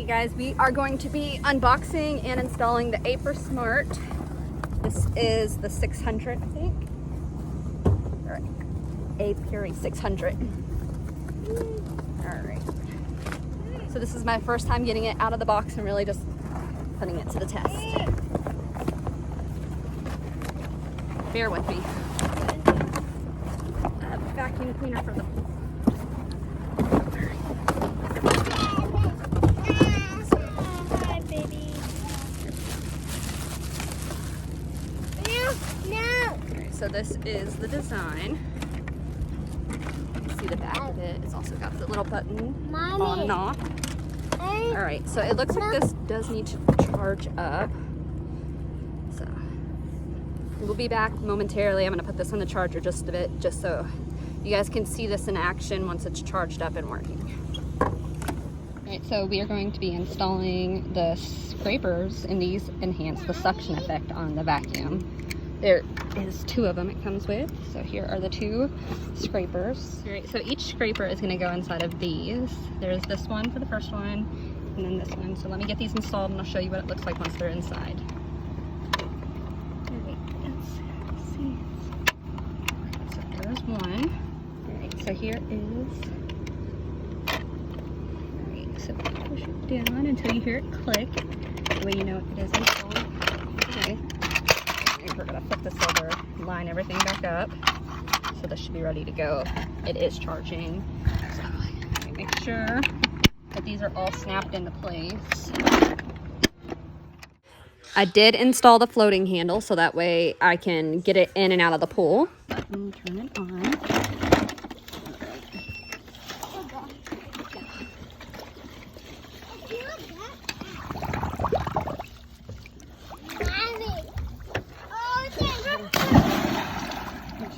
you guys, we are going to be unboxing and installing the Aiper Smart. This is the 600, I think. All right, AIPIURY600. All right. So this is my first time getting it out of the box and really just putting it to the test. Bear with me. A vacuum cleaner for the pool. So this is the design. See the back of it. It's also got the little button on and off. All right, so it looks like this does need to charge up. So we'll be back momentarily. I'm gonna put this on the charger just a bit, just so you guys can see this in action once it's charged up and working. All right, so we are going to be installing the scrapers, and these enhance the suction effect on the vacuum. There is 2 of them it comes with. So here are the 2 scrapers. All right, so each scraper is gonna go inside of these. There's this one for the first one, and then this one. So let me get these installed and I'll show you what it looks like once they're inside. All right, let's see. So there's one. All right, so here is, all right, so push it down until you hear it click. That way you know it is installed. Okay. We're gonna flip this over, line everything back up, so this should be ready to go. It is charging, so make sure that these are all snapped into place. I did install the floating handle so that way I can get it in and out of the pool. Button, turn it on.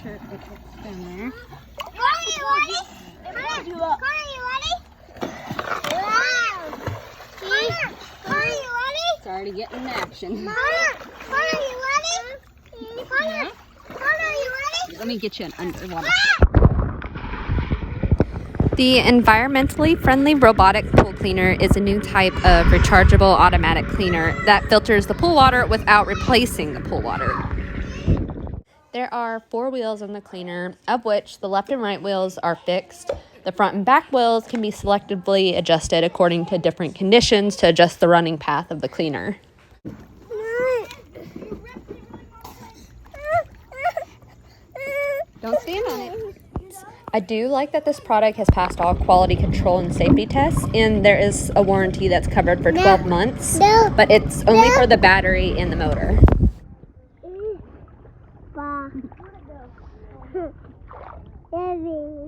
Sure it gets down there. Are you ready? Wow. Are you ready? It's already getting in action. Are you ready? Yeah. Are you ready? Let me get you an underwater. The environmentally friendly robotic pool cleaner is a new type of rechargeable automatic cleaner that filters the pool water without replacing the pool water. There are 4 wheels on the cleaner, of which the left and right wheels are fixed. The front and back wheels can be selectively adjusted according to different conditions to adjust the running path of the cleaner. Don't stand on it. I do like that this product has passed all quality control and safety tests, and there is a warranty that's covered for 12 months, but it's only for the battery and the motor. Heavy.